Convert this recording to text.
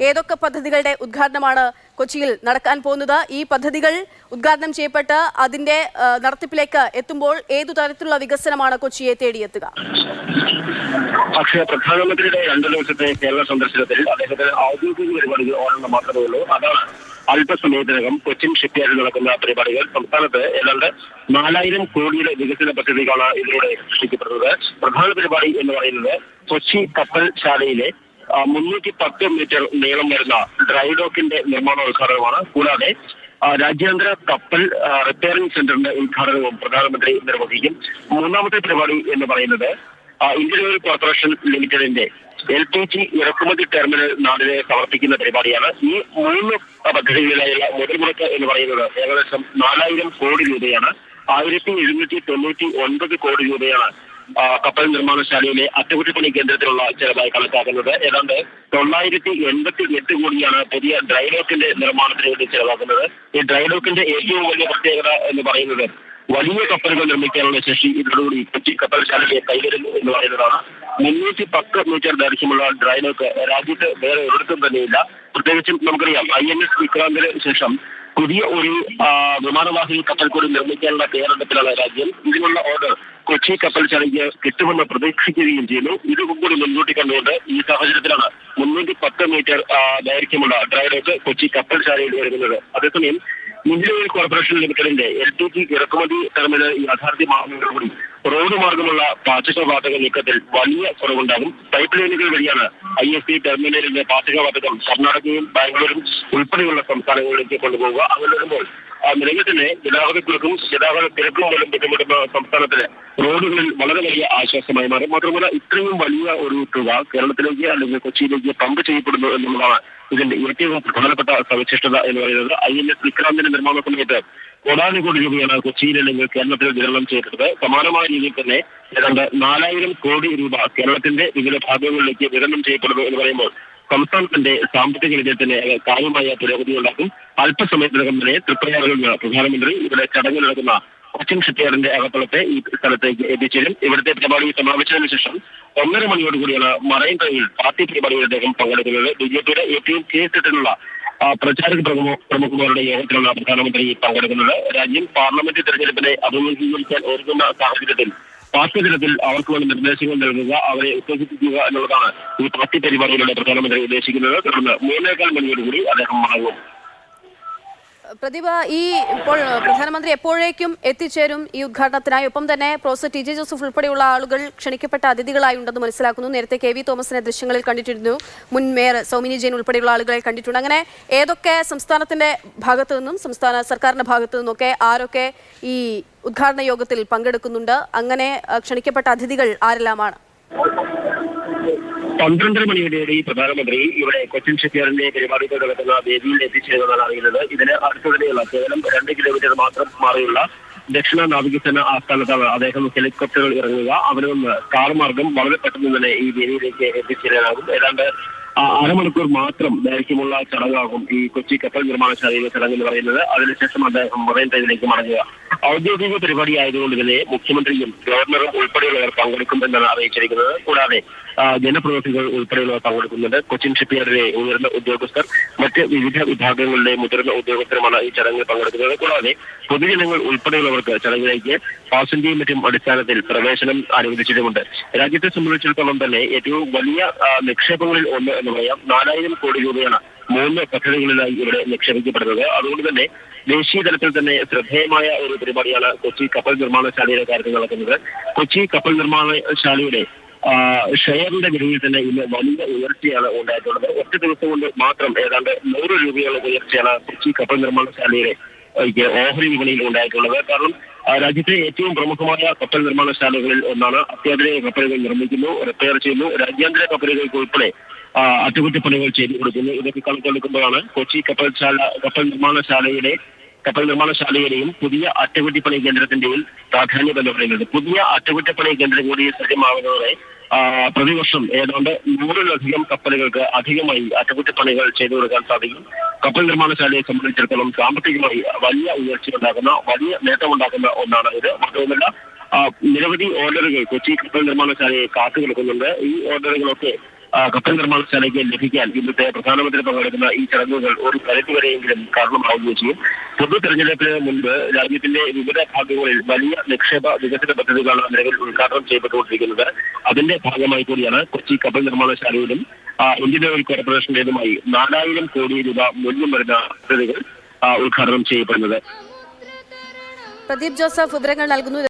ഏതൊക്കെ പദ്ധതികളുടെ ഉദ്ഘാടനമാണ് കൊച്ചിയിൽ നടക്കാൻ പോകുന്നത്? ഈ പദ്ധതികൾ ഉദ്ഘാടനം ചെയ്യപ്പെട്ട് അതിന്റെ നടത്തിപ്പിലേക്ക് എത്തുമ്പോൾ ഏതു തരത്തിലുള്ള വികസനമാണ് കൊച്ചിയെ തേടിയെത്തുക? പക്ഷേ പ്രധാനമന്ത്രിയുടെ 2 ദിവസത്തെ കേരള സന്ദർശനത്തിൽ അദ്ദേഹത്തിന് ഔദ്യോഗിക പരിപാടികൾ ഒരെണ്ണം മാത്രമേ ഉള്ളൂ. അതാണ് അല്പസമയത്തിനകം കൊച്ചിൻ ഷിപ്പ്യാർഡിൽ നടക്കുന്ന പരിപാടികൾ. സംസ്ഥാനത്ത് ഏതാണ്ട് 4000 കോടിയുടെ വികസന പദ്ധതികളാണ് ഇതിലൂടെ സൃഷ്ടിക്കപ്പെടുന്നത്. പ്രധാന പരിപാടി എന്ന് പറയുന്നത് കൊച്ചി കപ്പൽ ശാലയിലെ 310 മീറ്റർ നീളം വരുന്ന ഡ്രൈഡോക്കിന്റെ നിർമ്മാണോദ്ഘാടനമാണ്. കൂടാതെ രാജ്യാന്തര കപ്പൽ റിപ്പയറിംഗ് സെന്ററിന്റെ ഉദ്ഘാടനവും പ്രധാനമന്ത്രി നിർവഹിക്കും. മൂന്നാമത്തെ പരിപാടി എന്ന് പറയുന്നത് ഇന്ത്യൻ ഓയിൽ കോർപ്പറേഷൻ ലിമിറ്റഡിന്റെ LPG ഇറക്കുമതി ടെർമിനൽ നാടിനെ സമർപ്പിക്കുന്ന പരിപാടിയാണ്. ഈ 3 പദ്ധതികളിലായുള്ള മുതൽ മുടക്ക് എന്ന് പറയുന്നത് ഏകദേശം 4000 കോടി രൂപയാണ്. 1799 കോടി രൂപയാണ് കപ്പൽ നിർമ്മാണശാലയിലെ അറ്റകുറ്റപ്പണി കേന്ദ്രത്തിലുള്ള ചെലവായി കണക്കാക്കുന്നത്. ഏതാണ്ട് 988 കോടിയാണ് പുതിയ ഡ്രൈഡോക്കിന്റെ നിർമ്മാണത്തിന് വേണ്ടി ചെലവാക്കുന്നത്. ഈ ഡ്രൈഡോക്കിന്റെ ഏറ്റവും വലിയ പ്രത്യേകത എന്ന് പറയുന്നത് വലിയ കപ്പലുകൾ നിർമ്മിക്കാനുള്ള ശേഷി ഇതിലൂടെ കൊച്ചി കപ്പൽ ശാലയെ കൈവരുന്നു എന്ന് പറയുന്നതാണ്. 310 മീറ്റർ ദൈർഘ്യമുള്ള ഡ്രൈഡോക്ക് രാജ്യത്ത് വേറെ ഒരിടത്തും തന്നെയില്ല. പ്രത്യേകിച്ചും നമുക്കറിയാം INS വിക്രാന്തിന് ശേഷം പുതിയ ഒരു വിമാനവാഹി കപ്പൽ കൂടി നിർമ്മിക്കാനുള്ള തയ്യാറെടുപ്പിലാണ് രാജ്യം. ഇതിനുള്ള ഓർഡർ കൊച്ചി കപ്പൽ ശാലയ്ക്ക് കിട്ടുമെന്ന് പ്രതീക്ഷിക്കുകയും ചെയ്യുന്നു. ഇതുകൂടി മുൻകൂട്ടി കണ്ടുകൊണ്ട് ഈ സാഹചര്യത്തിലാണ് 310 മീറ്റർ ദൈർഘ്യമുള്ള ഡ്രൈഡോക്ക് കൊച്ചി കപ്പൽ ശാലയിൽ വരുന്നത്. അതേസമയം ഇന്ത്യൻ ഓയിൽ കോർപ്പറേഷൻ ലിമിറ്റഡിന്റെ LPG ഇറക്കുമതി ടെർമിനൽ യാഥാർത്ഥ്യമാകുന്നതോടുകൂടി റോഡ് മാർഗമുള്ള പാചകവാതക നീക്കത്തിൽ വലിയ കുറവുണ്ടാകും. പൈപ്പ് ലൈനുകൾ വഴിയാണ് ISP ടെർമിനലിന്റെ പാചകവാതകം കർണാടകയും ബാംഗ്ലൂരും ഉൾപ്പെടെയുള്ള സംസ്ഥാനങ്ങളിലേക്ക് കൊണ്ടുപോകുക. അങ്ങനെ വരുമ്പോൾ നിലവിൽ തന്നെ ഗതാഗത തിരക്കും മൂലം ബുദ്ധിമുട്ടുന്ന സംസ്ഥാനത്തിന് റോഡുകളിൽ വളരെ വലിയ ആശ്വാസമായി മാറും. മാത്രമല്ല ഇത്രയും വലിയ ഒരു തുക കേരളത്തിലേക്ക് അല്ലെങ്കിൽ കൊച്ചിയിലേക്ക് പമ്പ് ചെയ്യപ്പെടുന്നു എന്നുള്ളതാണ് ഇതിന്റെ ഏറ്റവും പ്രധാനപ്പെട്ട സവിശേഷത എന്ന് പറയുന്നത്. INS വിക്രാന്തിന്റെ നിർമ്മാണ സമയത്ത് കോടാനുകോടി രൂപയാണ് കൊച്ചിയിൽ അല്ലെങ്കിൽ കേരളത്തിൽ വിതരണം ചെയ്തിട്ടുള്ളത്. സമാനമായ രീതിയിൽ തന്നെ ഏതാണ്ട് 4000 കോടി രൂപ കേരളത്തിന്റെ വിവിധ ഭാഗങ്ങളിലേക്ക് വിതരണം ചെയ്യപ്പെടുന്നു എന്ന് പറയുമ്പോൾ സംസ്ഥാനത്തിന്റെ സാമ്പത്തിക വിജയത്തിന് കാര്യമായ പുരോഗതി ഉണ്ടാക്കും. അല്പസമയത്തിനകം തന്നെ തൃപ്രയാറിൽ പ്രധാനമന്ത്രി ഇവിടെ ചടങ്ങ് നടക്കുന്ന കൊച്ചിൻ ഷിപ്പ്യാർഡിന്റെ അകത്തളത്തെ ഈ സ്ഥലത്തേക്ക് എത്തിച്ചേരും. ഇവിടുത്തെ പരിപാടി സമാപിച്ചതിനു ശേഷം 1:30 മണിയോടുകൂടിയാണ് മറൈൻ ഡ്രൈവിൽ പാർട്ടി പരിപാടിയിൽ അദ്ദേഹം പങ്കെടുക്കുന്നത്. BJPയുടെ ഏറ്റവും കേസിട്ടുള്ള പ്രചാരക പ്രമുഖന്മാരുടെ യോഗത്തിലാണ് പ്രധാനമന്ത്രി പങ്കെടുക്കുന്നത്. രാജ്യം പാർലമെന്റ് തെരഞ്ഞെടുപ്പിനെ അഭിമുഖീകരിക്കാൻ ഒരുങ്ങുന്ന സാഹചര്യത്തിൽ പാർട്ടി തലത്തിൽ അവർക്ക് വേണ്ട നിർദ്ദേശങ്ങൾ നൽകുക, അവരെ ഉത്തേജിപ്പിക്കുക എന്നുള്ളതാണ് ഈ പാർട്ടി പരിപാടിയിലൂടെ പ്രധാനമന്ത്രി ഉദ്ദേശിക്കുന്നത്. തുടർന്ന് 3:15 മണിയോടുകൂടി അദ്ദേഹം മടങ്ങും. പ്രതിഭ, ഇപ്പോൾ പ്രധാനമന്ത്രി എപ്പോഴേക്കും എത്തിച്ചേരും ഈ ഉദ്ഘാടനത്തിനായി? ഒപ്പം തന്നെ പ്രൊഫസർ TJ ജോസഫ് ഉൾപ്പെടെയുള്ള ആളുകൾ ക്ഷണിക്കപ്പെട്ട അതിഥികളായി ഉണ്ടെന്ന് മനസ്സിലാക്കുന്നു. നേരത്തെ KV തോമസിനെ ദൃശ്യങ്ങളിൽ കണ്ടിട്ടിരുന്നു, മുൻ മേയർ സൗമിനി ജെയിൻ ഉൾപ്പെടെയുള്ള ആളുകളെ കണ്ടിട്ടുണ്ട്. അങ്ങനെ ഏതൊക്കെ സംസ്ഥാനത്തിന്റെ ഭാഗത്തു നിന്നും സംസ്ഥാന സർക്കാരിന്റെ ഭാഗത്തു നിന്നൊക്കെ ആരൊക്കെ ഈ ഉദ്ഘാടന യോഗത്തിൽ പങ്കെടുക്കുന്നുണ്ട്? അങ്ങനെ ക്ഷണിക്കപ്പെട്ട അതിഥികൾ ആരെല്ലാമാണ്? 12 മണിയോടെ പ്രധാനമന്ത്രി ഇവിടെ കൊച്ചിൻ ഷിപ്പ്യാർഡിന്റെ പരിപാടികൾ നടക്കുന്ന വേദിയിൽ എത്തിച്ചേരുന്നതാണ് അറിയുന്നത്. ഇതിന് അടുത്തതിനെയുള്ള കേവലം 2 കിലോമീറ്റർ മാത്രം മാറിയുള്ള ദക്ഷിണ നാവികസേന ആസ്ഥാനത്താണ് അദ്ദേഹം ഹെലികോപ്റ്ററുകൾ ഇറങ്ങുക. അവിടെ നിന്ന് കാർ മാർഗം വളരെ പെട്ടെന്ന് തന്നെ ഈ വേദിയിലേക്ക് എത്തിച്ചേരാനാകും. ഏതാണ്ട് 1/2 മണിക്കൂർ മാത്രം ദൈർഘ്യമുള്ള ചടങ്ങാകും ഈ കൊച്ചി കപ്പൽ നിർമ്മാണശാലയിലെ ചടങ്ങ് എന്ന് പറയുന്നത്. അതിനുശേഷം അദ്ദേഹം മറൈൻ ഡ്രൈവിലേക്ക് മടങ്ങുക. ഔദ്യോഗിക പരിപാടി ആയതുകൊണ്ട് തന്നെ മുഖ്യമന്ത്രിയും ഗവർണറും ഉൾപ്പെടെയുള്ളവർ പങ്കെടുക്കുമെന്നാണ് അറിയിച്ചിരിക്കുന്നത്. കൂടാതെ ജനപ്രതിനിധികൾ ഉൾപ്പെടെയുള്ളവർ പങ്കെടുക്കുന്നുണ്ട്. കൊച്ചിൻ ഷിപ്പ്യാർഡിലെ ഉയർന്ന ഉദ്യോഗസ്ഥർ, മറ്റ് വിവിധ വിഭാഗങ്ങളിലെ മുതിർന്ന ഉദ്യോഗസ്ഥരുമാണ് ഈ ചടങ്ങിൽ പങ്കെടുക്കുന്നത്. കൂടാതെ പൊതുജനങ്ങൾ ഉൾപ്പെടെയുള്ളവർക്ക് ചടങ്ങിലേക്ക് പാസിന്റെയും മറ്റും അടിസ്ഥാനത്തിൽ പ്രവേശനം അനുവദിച്ചിട്ടുമുണ്ട്. രാജ്യത്തെ സംബന്ധിച്ചിടത്തോളം തന്നെ ഏറ്റവും വലിയ നിക്ഷേപങ്ങളിൽ ഒന്ന് എന്ന് പറയാം. 4000 കോടി രൂപയാണ് 3 പദ്ധതികളിലായി ഇവിടെ നിക്ഷേപിക്കപ്പെടുന്നത്. അതുകൊണ്ട് തന്നെ ദേശീയ തലത്തിൽ തന്നെ ശ്രദ്ധേയമായ ഒരു പരിപാടിയാണ് കൊച്ചി കപ്പൽ നിർമ്മാണശാലയുടെ കാര്യത്തിൽ നടക്കുന്നത്. കൊച്ചി കപ്പൽ നിർമ്മാണശാലയുടെ ഷെയറിന്റെ വിലയിൽ തന്നെ ഇന്ന് വലിയ ഉയർച്ചയാണ് ഉണ്ടായിട്ടുള്ളത്. ഒറ്റ ദിവസം കൊണ്ട് മാത്രം ഏതാണ്ട് 100 രൂപയുള്ള ഉയർച്ചയാണ് കൊച്ചി കപ്പൽ നിർമ്മാണശാലയുടെ ഓഹരി വിപണിയിൽ ഉണ്ടായിട്ടുള്ളത്. കാരണം രാജ്യത്തെ ഏറ്റവും പ്രമുഖമായ കപ്പൽ നിർമ്മാണശാലകളിൽ ഒന്നാണ്. അത്യാധുനിക കപ്പലുകൾ നിർമ്മിക്കുന്നു, റിപ്പയർ ചെയ്യുന്നു, രാജ്യാന്തര കപ്പലുകൾക്ക് ഉൾപ്പെടെ അറ്റകുറ്റപ്പണികൾ ചെയ്തു കൊടുക്കുന്നു. ഇതൊക്കെ കണക്കെടുക്കുമ്പോഴാണ് കൊച്ചി കപ്പൽ നിർമ്മാണശാലയുടെയും പുതിയ അറ്റകുറ്റപ്പണി കേന്ദ്രത്തിന്റെയും പ്രാധാന്യം എന്ന് പറയുന്നത്. പുതിയ അറ്റകുറ്റപ്പണി കേന്ദ്രം കൂടി സജ്ജമാകുന്നതോടെ പ്രതിവർഷം ഏതാണ്ട് 100-ലധികം കപ്പലുകൾക്ക് അധികമായി അറ്റകുറ്റപ്പണികൾ ചെയ്തു കൊടുക്കാൻ സാധിക്കും. കപ്പൽ നിർമ്മാണശാലയെ സംബന്ധിച്ചിടത്തോളം സാമ്പത്തികമായി വലിയ ഉയർച്ചയുണ്ടാക്കുന്ന, വലിയ നേട്ടമുണ്ടാക്കുന്ന ഒന്നാണ് ഇത്. മാത്രവുമല്ല നിരവധി ഓർഡറുകൾ കൊച്ചി കപ്പൽ നിർമ്മാണശാലയെ കാത്തുകിടക്കുന്നുണ്ട്. ഈ ഓർഡറുകളൊക്കെ കപ്പൽ നിർമ്മാണശാലയ്ക്ക് ലഭിക്കാൻ ഇന്നത്തെ പ്രധാനമന്ത്രി പങ്കെടുക്കുന്ന ഈ ചടങ്ങുകൾ ഒരു പരിധിവരെയെങ്കിലും കാരണമാവുകയും ചെയ്യും. പൊതു തെരഞ്ഞെടുപ്പിന് മുൻപ് രാജ്യത്തിന്റെ വിവിധ ഭാഗങ്ങളിൽ വലിയ നിക്ഷേപ വികസന പദ്ധതികളാണ് നിലവിൽ ഉദ്ഘാടനം ചെയ്യപ്പെട്ടുകൊണ്ടിരിക്കുന്നത്. അതിന്റെ ഭാഗമായി കൂടിയാണ് കൊച്ചി കപ്പൽ നിർമ്മാണശാലയിലും ഇന്ത്യൻ ഓയിൽ കോർപ്പറേഷന്റേതുമായി 4000 കോടി രൂപ മൂല്യം വരുന്ന പദ്ധതികൾ ഉദ്ഘാടനം ചെയ്യപ്പെടുന്നത്. പ്രദീപ് ജോസഫ് വിവരങ്ങൾ നൽകുന്നു.